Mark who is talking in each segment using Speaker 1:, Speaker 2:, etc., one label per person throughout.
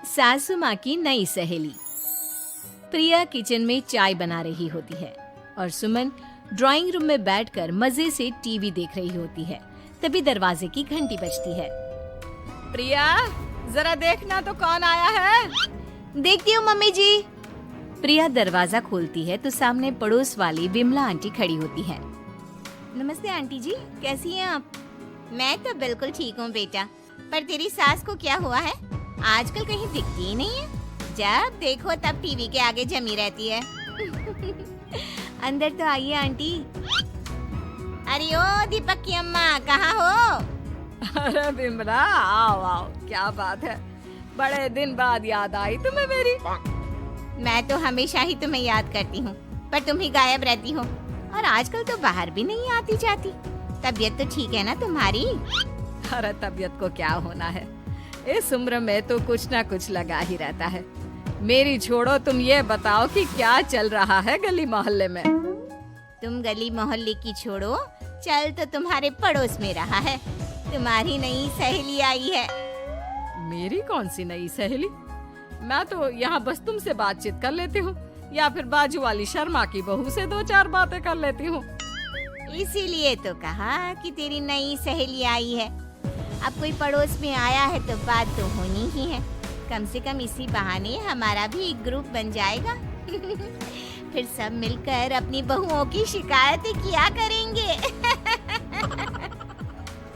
Speaker 1: सासू माँ की नई सहेली। प्रिया किचन में चाय बना रही होती है और सुमन ड्राइंग रूम में बैठकर मजे से टीवी देख रही होती है। तभी दरवाजे की घंटी बजती है।
Speaker 2: प्रिया, जरा देखना तो कौन आया है।
Speaker 1: देखती हूँ मम्मी जी। प्रिया दरवाजा खोलती है तो सामने पड़ोस वाली विमला आंटी खड़ी होती है। नमस्ते आंटी जी, कैसी हैं आप?
Speaker 3: मैं तो बिल्कुल ठीक हूँ बेटा, पर तेरी सास को क्या हुआ है? आजकल कहीं दिखती ही नहीं है। जब देखो तब टीवी के आगे जमी रहती है।
Speaker 1: अंदर तो आइए आंटी।
Speaker 3: अरे ओ दीपक की अम्मा, कहाँ हो?
Speaker 2: अरे बिमला, आओ आओ, क्या बात है, बड़े दिन बाद याद आई तुम्हें मेरी।
Speaker 3: मैं तो हमेशा ही तुम्हें याद करती हूँ, पर तुम ही गायब रहती हो और आजकल तो बाहर भी नहीं आती जाती। तबीयत तो ठीक है ना तुम्हारी?
Speaker 2: अरे तबीयत को क्या होना है, इस उम्र में तो कुछ ना कुछ लगा ही रहता है। मेरी छोड़ो, तुम ये बताओ कि क्या चल रहा है गली मोहल्ले में।
Speaker 3: तुम गली मोहल्ले की छोड़ो, चल तो तुम्हारे पड़ोस में रहा है। तुम्हारी नई सहेली आई है।
Speaker 2: मेरी कौन सी नई सहेली? मैं तो यहाँ बस तुमसे बातचीत कर लेती हूँ या फिर बाजू वाली शर्मा की बहू से दो चार बातें कर लेती हूँ।
Speaker 3: इसीलिए तो कहा कि तेरी नई सहेली आई है। अब कोई पड़ोस में आया है तो बात तो होनी ही है। कम से कम इसी बहाने हमारा भी एक ग्रुप बन जाएगा। फिर सब मिलकर अपनी बहुओं की शिकायतें किया करेंगे।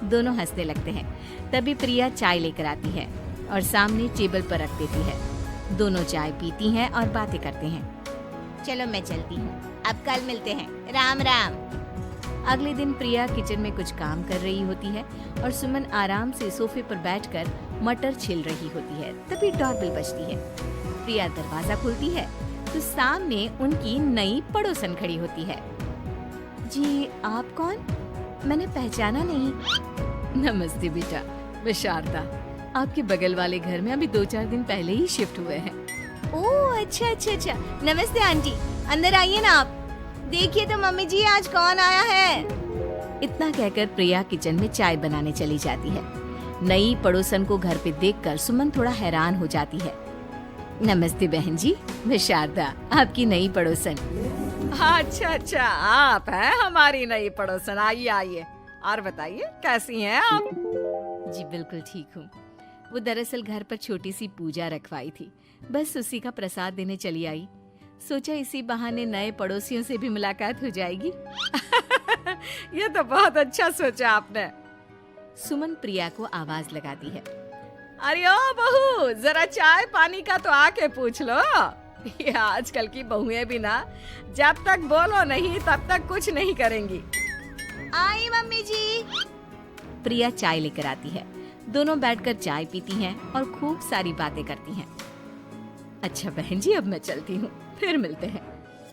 Speaker 1: दोनों हंसने लगते हैं। तभी प्रिया चाय लेकर आती है और सामने टेबल पर रख देती है। दोनों चाय पीती हैं और बातें करते हैं।
Speaker 3: चलो मैं चलती हूँ, अब कल मिलते हैं। राम राम।
Speaker 1: अगले दिन प्रिया किचन में कुछ काम कर रही होती है और सुमन आराम से सोफे पर बैठकर मटर छिल रही होती है। तभी डोरबेल बजती है। प्रिया दरवाजा खोलती है तो सामने उनकी नई पड़ोसन खड़ी होती है। जी, आप कौन? मैंने पहचाना नहीं। नमस्ते बेटा, मैं शारदा। आपके बगल वाले घर में अभी 2-4 दिन पहले ही शिफ्ट हुए हैं। ओह अच्छा। नमस्ते आंटी, अंदर आइए ना आप। देखिए तो मम्मी जी, आज कौन आया है। इतना कहकर प्रिया किचन में चाय बनाने चली जाती है। नई पड़ोसन को घर पे देखकर सुमन थोड़ा हैरान हो जाती है। नमस्ते बहन जी, मैं शारदा, आपकी नई पड़ोसन।
Speaker 2: अच्छा, आप हैं हमारी नई पड़ोसन। आइए आइए, और बताइए कैसी हैं आप?
Speaker 1: जी बिल्कुल ठीक हूँ। वो दरअसल घर पर छोटी सी पूजा रखवाई थी, बस उसी का प्रसाद देने चली आई। सोचा इसी बहाने नए पड़ोसियों से भी मुलाकात हो जाएगी।
Speaker 2: ये तो बहुत अच्छा सोचा आपने।
Speaker 1: सुमन प्रिया को आवाज लगाती है।
Speaker 2: अरे ओ बहू, जरा चाय पानी का तो आके पूछ लो। ये आजकल की बहुएं भी ना, जब तक बोलो नहीं तब तक कुछ नहीं करेंगी।
Speaker 3: आई मम्मी जी।
Speaker 1: प्रिया चाय लेकर आती है। दोनों बैठकर चाय पीती हैं और खूब सारी बातें करती हैं। अच्छा बहन जी, अब मैं चलती हूँ, फिर मिलते हैं।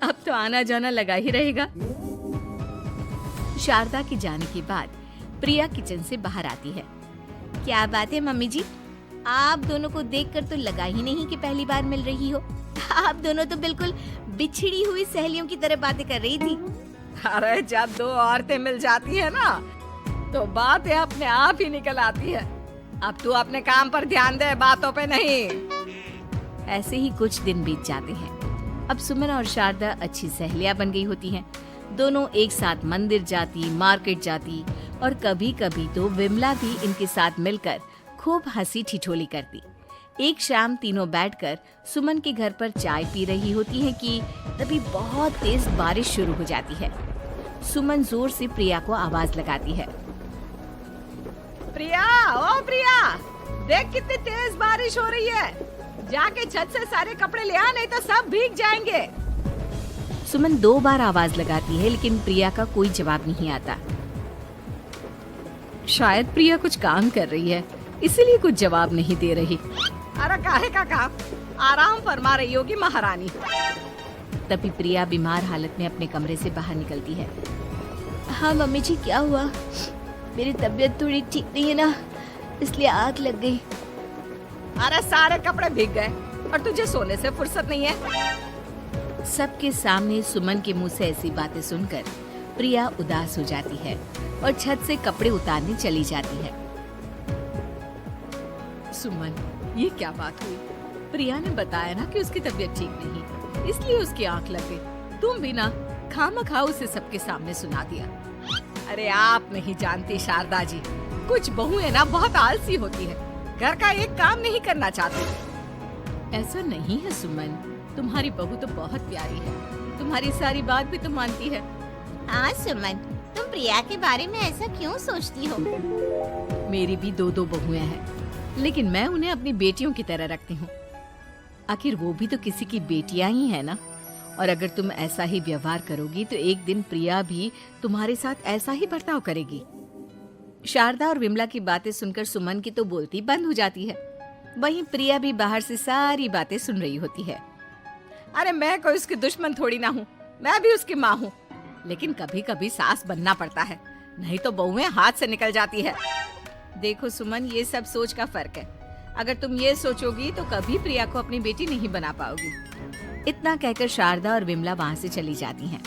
Speaker 1: अब तो आना जाना लगा ही रहेगा। शारदा के जाने के बाद प्रिया किचन से बाहर आती है। क्या बात है मम्मी जी, आप दोनों को देखकर तो लगा ही नहीं कि पहली बार मिल रही हो। आप दोनों तो बिल्कुल बिछड़ी हुई सहेलियों की तरह बातें कर रही थी।
Speaker 2: अरे जब दो औरतें मिल जाती है ना, तो बातें अपने आप ही निकल आती है। अब तू अपने काम पर ध्यान दे, बातों पे नहीं।
Speaker 1: ऐसे ही कुछ दिन बीत जाते हैं। अब सुमन और शारदा अच्छी सहेलियां बन गई होती हैं। दोनों एक साथ मंदिर जाती, मार्केट जाती और कभी कभी तो विमला भी इनके साथ मिलकर खूब हंसी ठिठोली करती। एक शाम तीनों बैठकर सुमन के घर पर चाय पी रही होती हैं कि तभी बहुत तेज बारिश शुरू हो जाती है। सुमन जोर से प्रिया को आवाज लगाती है।
Speaker 2: प्रिया, ओ प्रिया, देख कितनी तेज बारिश हो रही है। जाके छत से सारे कपड़े ले आ, नहीं तो सब भीग जाएंगे।
Speaker 1: सुमन 2 बार आवाज लगाती है लेकिन प्रिया का कोई जवाब नहीं आता। शायद प्रिया कुछ काम कर रही है, इसीलिए कुछ जवाब नहीं दे रही।
Speaker 2: अरे काहे का काम, आराम फरमा रही होगी महारानी।
Speaker 1: तभी प्रिया बीमार हालत में अपने कमरे से बाहर निकलती है। हाँ मम्मी जी, क्या हुआ? मेरी तबीयत थोड़ी ठीक नहीं है ना, इसलिए आग लग गई।
Speaker 2: अरे सारे कपड़े भीग गए और तुझे सोने से फुर्सत नहीं है।
Speaker 1: सबके सामने सुमन के मुंह से ऐसी बातें सुनकर प्रिया उदास हो जाती है और छत से कपड़े उतारने चली जाती है।
Speaker 2: सुमन, ये क्या बात हुई? प्रिया ने बताया ना कि उसकी तबीयत ठीक नहीं, इसलिए उसकी आंख लग गई। तुम भी ना खामखा उसे सबके सामने सुना दिया। अरे आप नहीं जानती शारदा जी, कुछ बहुएं ना बहुत आलसी होती है, घर का एक काम नहीं करना चाहती। ऐसा नहीं है सुमन, तुम्हारी बहू तो बहुत प्यारी है, तुम्हारी सारी बात भी तो मानती है।
Speaker 3: हाँ सुमन, तुम प्रिया के बारे में ऐसा क्यों सोचती हो?
Speaker 2: मेरी भी दो बहुएं हैं, लेकिन मैं उन्हें अपनी बेटियों की तरह रखती हूँ। आखिर वो भी तो किसी की बेटियां ही है ना। और अगर तुम ऐसा ही व्यवहार करोगी तो एक दिन प्रिया भी तुम्हारे साथ ऐसा ही बर्ताव करेगी। शारदा और विमला की बातें सुनकर सुमन की तो बोलती बंद हो जाती है। वहीं प्रिया भी बाहर से सारी बातें सुन रही होती है। अरे मैं कोई उसकी दुश्मन थोड़ी ना हूँ, मैं भी उसकी माँ हूँ, लेकिन कभी कभी सास बनना पड़ता है, नहीं तो बहुएं हाथ से निकल जाती है। देखो सुमन, ये सब सोच का फर्क है। अगर तुम ये सोचोगी तो कभी प्रिया को अपनी बेटी नहीं बना पाओगी। इतना कहकर शारदा और विमला वहाँ से चली जाती हैं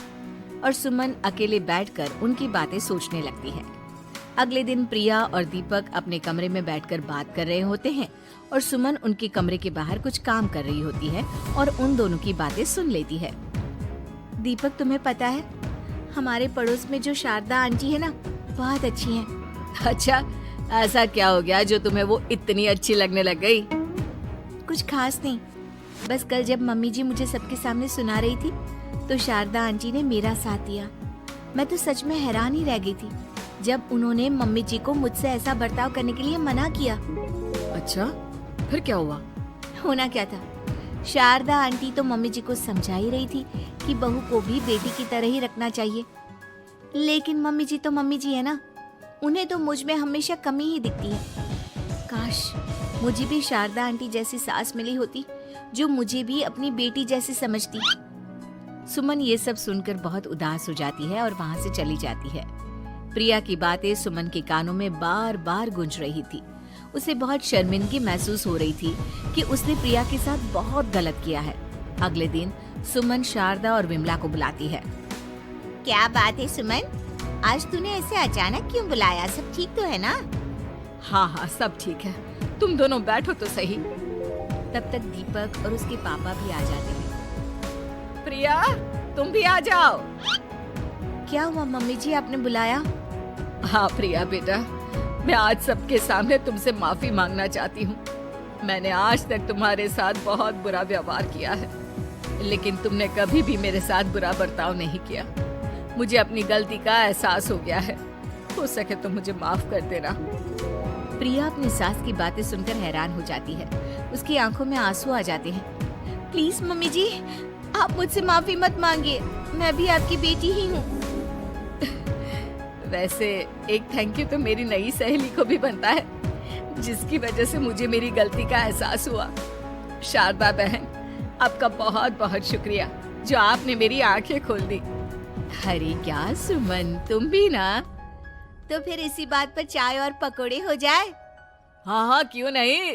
Speaker 2: और सुमन अकेले बैठकर उनकी बातें सोचने लगती है। अगले दिन प्रिया और दीपक अपने कमरे में बैठकर बात कर रहे होते हैं और सुमन उनके कमरे के बाहर कुछ काम कर रही होती है और उन दोनों की बातें सुन लेती है। दीपक, तुम्हें पता है हमारे पड़ोस में जो शारदा आंटी है ना, बहुत अच्छी हैं। अच्छा, ऐसा क्या हो गया जो तुम्हें वो इतनी अच्छी लगने लग गई? कुछ खास नहीं, बस कल जब मम्मी जी मुझे सबके सामने सुना रही थी तो शारदा आंटी ने मेरा साथ दिया। मैं तो सच में हैरान ही रह गई थी जब उन्होंने मम्मी जी को मुझसे ऐसा बर्ताव करने के लिए मना किया। अच्छा, फिर क्या हुआ? होना क्या था, शारदा आंटी तो मम्मी जी को समझा ही रही थी कि बहू को भी बेटी की तरह ही रखना चाहिए, लेकिन मम्मी जी तो मम्मी जी है ना, उन्हें तो मुझ में हमेशा कमी ही दिखती है। काश मुझे भी शारदा आंटी जैसी सास मिली होती जो मुझे भी अपनी बेटी जैसी समझती। सुमन ये सब सुनकर बहुत उदास हो जाती है और वहाँ से चली जाती है। प्रिया की बातें सुमन के कानों में बार बार गूंज रही थी। उसे बहुत शर्मिंदगी महसूस हो रही थी कि उसने प्रिया के साथ बहुत गलत किया है। अगले दिन सुमन शारदा और विमला को बुलाती है।
Speaker 3: क्या बात है सुमन, आज तूने ऐसे अचानक क्यों बुलाया? सब ठीक तो है ना?
Speaker 2: हाँ हाँ, सब ठीक है, तुम दोनों बैठो तो सही। तब तक दीपक और उसके पापा भी आ जाते हैं। प्रिया, तुम भी आ जाओ।
Speaker 3: क्या हुआ मम्मी जी, आपने बुलाया?
Speaker 2: हाँ प्रिया बेटा, मैं आज सबके सामने तुमसे माफी मांगना चाहती हूँ। मैंने आज तक तुम्हारे साथ बहुत बुरा व्यवहार किया है, लेकिन तुमने कभी भी मेरे साथ बुरा बर्ताव नहीं किया। मुझे अपनी गलती का एहसास हो गया है, हो सके तो मुझे माफ कर देना। प्रिया अपनी सास की बातें सुनकर हैरान हो जाती है, उसकी आंखों में आंसू आ जाते हैं।
Speaker 3: प्लीज मम्मी जी, आप मुझसे माफी मत मांगिए, मैं भी आपकी बेटी ही हूँ।
Speaker 2: वैसे एक थैंक यू तो मेरी नई सहेली को भी बनता है, जिसकी वजह से मुझे मेरी गलती का एहसास हुआ। शारदा बहन, आपका बहुत बहुत शुक्रिया जो आपने मेरी आंखें खोल दी। अरे क्या सुमन, तुम भी ना।
Speaker 3: तो फिर इसी बात पर चाय और पकोड़े हो जाए?
Speaker 2: हाँ हाँ, क्यों नहीं।